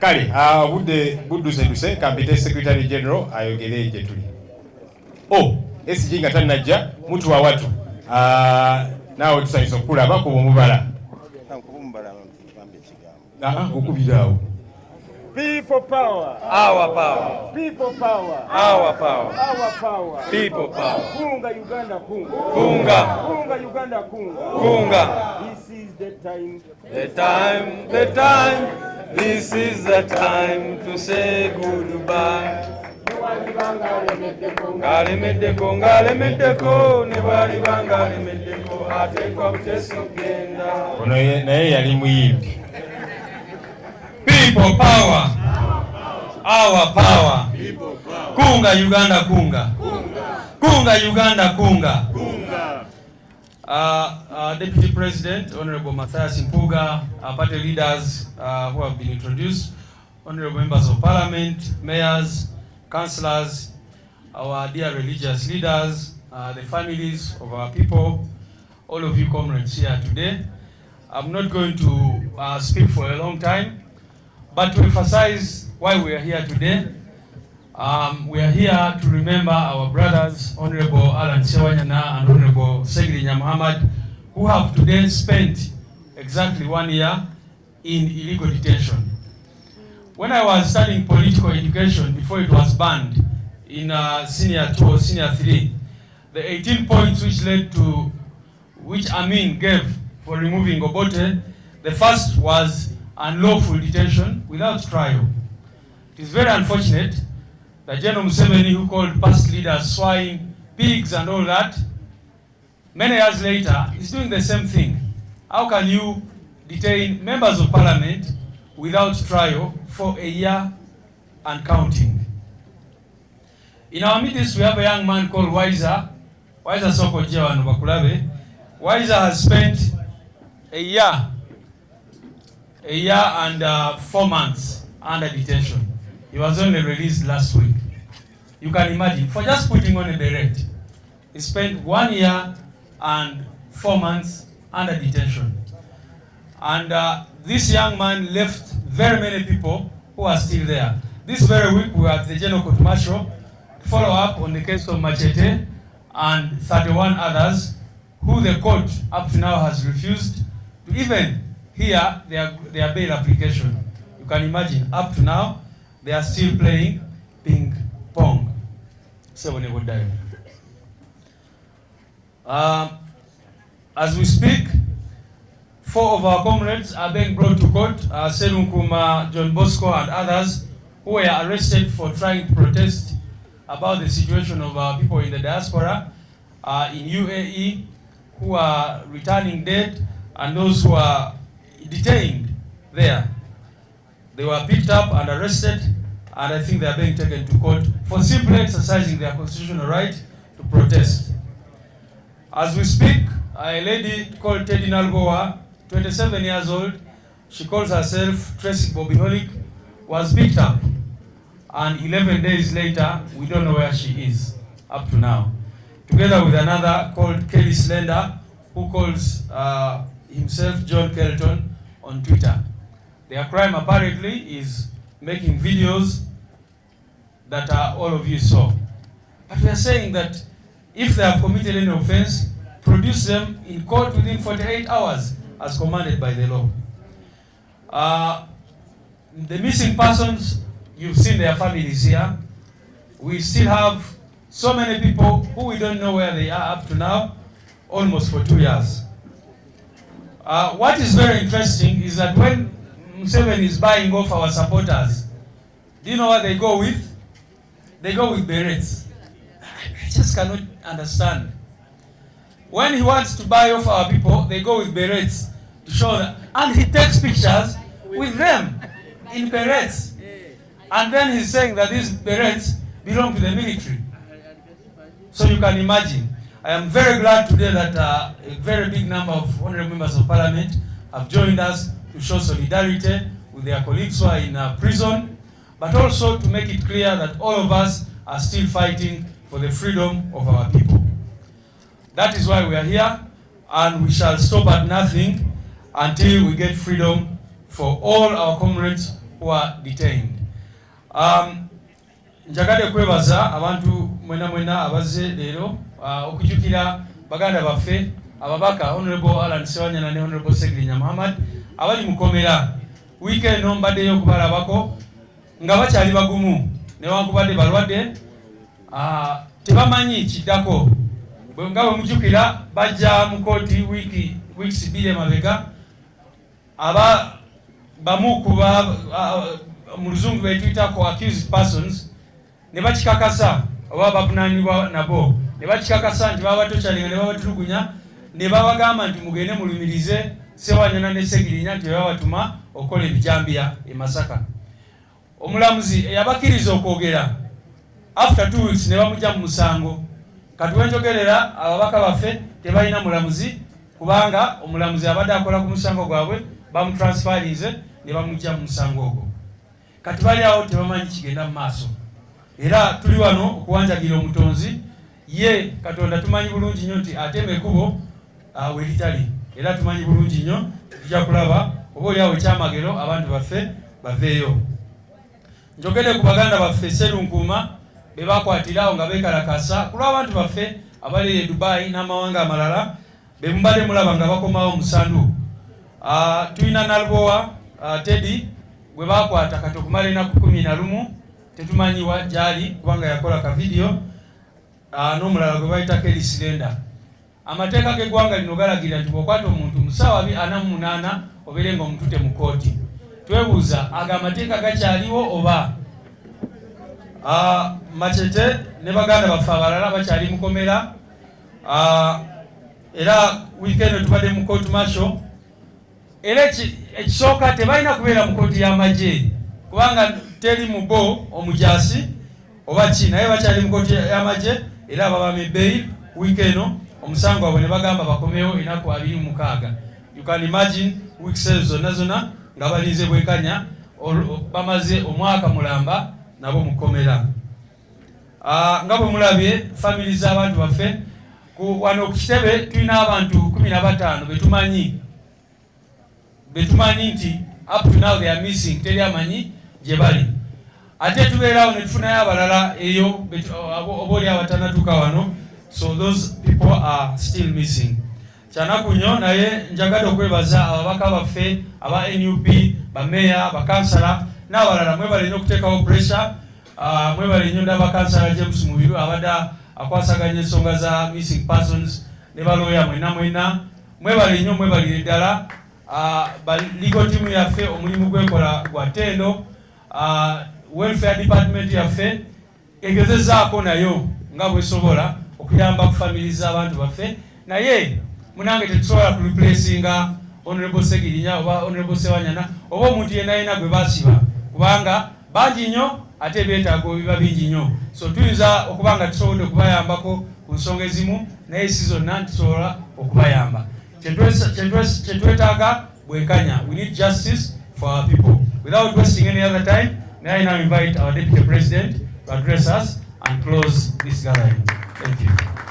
Kale, budde budduse kampite Secretary General ayogere gye tuli. SG nga tannajja mutu wa watu. Naawe tusanyusa okulaba ku bumubala. Okubiraawo. People power. Our power. People power. Our power. Our power. People power. Kunga Uganda kunga. Kunga. Kunga Uganda kunga. Kunga. This is the time. The time. The time. This is the time to say goodbye. Ngalemeddeko, ngalemeddeko, ne bali bangalemeddeko, ate kwa buteso genda. Ono naye yali muyimbi. People power. Our power. People power. Kunga Uganda kunga. Kunga Uganda kunga. Deputy President, Honorable Matthias Mpuga, our party leaders who have been introduced, Honorable Members of Parliament, Mayors, Councillors, our dear religious leaders, the families of our people, all of you comrades here today. I'm not going to speak for a long time, but to emphasize why we are here today. We are here to remember our brothers, Honorable Alan Sewanyana and Honorable Segri Muhammad, who have today spent exactly 1 year in illegal detention. When I was studying political education before it was banned in Senior 2 or Senior 3, the 18 points which Amin gave for removing Obote, the first was unlawful detention without trial. It is very unfortunate that General Museveni, who called past leaders swine, pigs and all that, many years later is doing the same thing. How can you detain members of parliament without trial for a year and counting? In our midst, we have a young man called Wiser Soko Jewanu Bakulabe. Wiser has spent a year and 4 months under detention. He was only released last week. You can imagine, for just putting on a beret, he spent 1 year and 4 months under detention. And this young man left very many people who are still there. This very week, we were at the General Court Martial to follow up on the case of Machete and 31 others who the court up to now has refused to even hear their bail application. You can imagine, up to now, they are still playing ping pong. As we speak, 4 of our comrades are being brought to court, Serunkuma, John Bosco and others who were arrested for trying to protest about the situation of our people in the diaspora, in UAE, who are returning dead, and those who are detained there. They were picked up and arrested, and I think they are being taken to court for simply exercising their constitutional right to protest. As we speak, a lady called Teddy Nalgoa, 27 years old, she calls herself Tracy Bobiholic, was picked up, and 11 days later, we don't know where she is, up to now. Together with another called Kelly Slender, who calls himself John Kelton on Twitter. Their crime apparently is making videos that all of you saw. But we are saying that if they have committed any offense, produce them in court within 48 hours as commanded by the law. The missing persons, you've seen their families here. We still have so many people who we don't know where they are up to now, almost for 2 years. What is very interesting is that when Museveni is buying off our supporters, do you know what they go with? They go with berets. I just cannot understand. When he wants to buy off our people, they go with berets to show that, and he takes pictures with them in berets. And then he's saying that these berets belong to the military. So you can imagine. I am very glad today that a very big number of honorable members of parliament have joined us to show solidarity with their colleagues who are in prison, but also to make it clear that all of us are still fighting for the freedom of our people. That is why we are here, and we shall stop at nothing until we get freedom for all our comrades who are detained. Njagadde kwebaza abantu mwena abazze leero okujjukira baganda baffe ababaka Honorable Alan Sewanyana ne Honorable Segirinya Muhammad abali mukomera wiiki eno mbaddeyo okubalabako nga bakyali bagumu newankubadde balwadde tebamanyi kiddako nga bwe mujjukira bajja mu kooti weeks 2 emabega bamu kuba mu luzungu betuyitako accused persons ne bakikakasa oba bavunaanibwa nabo ne bakikakasa nti baba batokyalinga ne babatulugunya ne babagamba nti mugende mulumirize Sewanyana ne Segirinya nti babatuma okukola ebijambiya e Masaka. Omulamuzi yabakkiriza okwogera after 2 weeks ne bamujja mu musango. Kati wenjogerera ababaka baffe tebalina mulamuzi kubanga omulamuzi abadde akola ku musango gwabwe bamutransferinze ne bamujja mu musango ogwo. Kati bali awo tebamanyi kigenda mu maaso. Era tuli wano okuwanjagira omutonzi ye Katonda tumanyi bulungi nnyo nti atema ekkubo weritali. Era tumanyi bulungi nnyo tujja kulaba oba oli awo ekyamagero abantu baffe baveeyo. Njogedde ku baganda baffe Serunkuuma be bakwatirawo nga beekalakasa ku lw'abantu baffe abali e Dubai n'amawanga amalala be mubadde mulaba nga bakomawo mu Sandu. Tulina Nalbowa Teddy gwe bakwata kati okumala ennaku 11 tetumanyiwa gyali kubanga yakola ka video n'omulala gwe bayita Kelly Silenda. Amateeka g'eggwanga lino galagira nti bw'okwata omuntu mu ssaawa 48 obeere nga omutute mu kooti. Twebuuza aga amateeka gakyaliwo oba Machete ne baganda baffe abalala bakyali mukomera. Era weekend tubadde mu court martial. Era ekisooka tebalina kubeera mu kooti y'amagye kubanga teri mubo omujaasi oba ki naye bakyali mu kooti y'amagye era babame bail weekend omusango wabwe ne bagamba bakomewo ennaku 26. You can imagine weeks zonna nga balinze bwekanya bamaze omwaka mulamba nabo mukomera. Nga bwe mulabye family z'abantu baffe wano ku kitebe tulina abantu 15 betumanyi nti up to now they are missing, teri amanyi gye bali. Ate tubeerawo ne tufunayo abalala eyo obaoli abatanatuuka wano, so those people are still missing. Kyanaku nnyo naye njagadde okwebaza ababaka baffe aba NUP, bameya, bakansala n'abalala mwebale nnyo okuteekawo pressure. Mwebale nnyo n'abakansala James Mubiru abadde akwasaganya ensonga za missing persons ne balooya mwena mwebale nnyo mwebalire ddala. Legal team yaffe omulimu gwekola gwa ttendo. Welfare department yaffe egezezaako nayo nga bwesobola okuyamba ku family z'abantu baffe, naye munange tetusobola kureplacinga Honorable Segirinya oba Honorable Sewanyana oba omuntu yenna gwe basiba kubanga bangi nnyo ate beetaago biba bingi nnyo. So tuyinza okubanga tusobodde okubayambako ku nsonga ezimu naye si zonna tusobola okubayamba. Kyetwetaaga bwekanya. We need justice for our people. Without wasting any other time, may I now invite our Deputy President to address us and close this gathering. Thank you.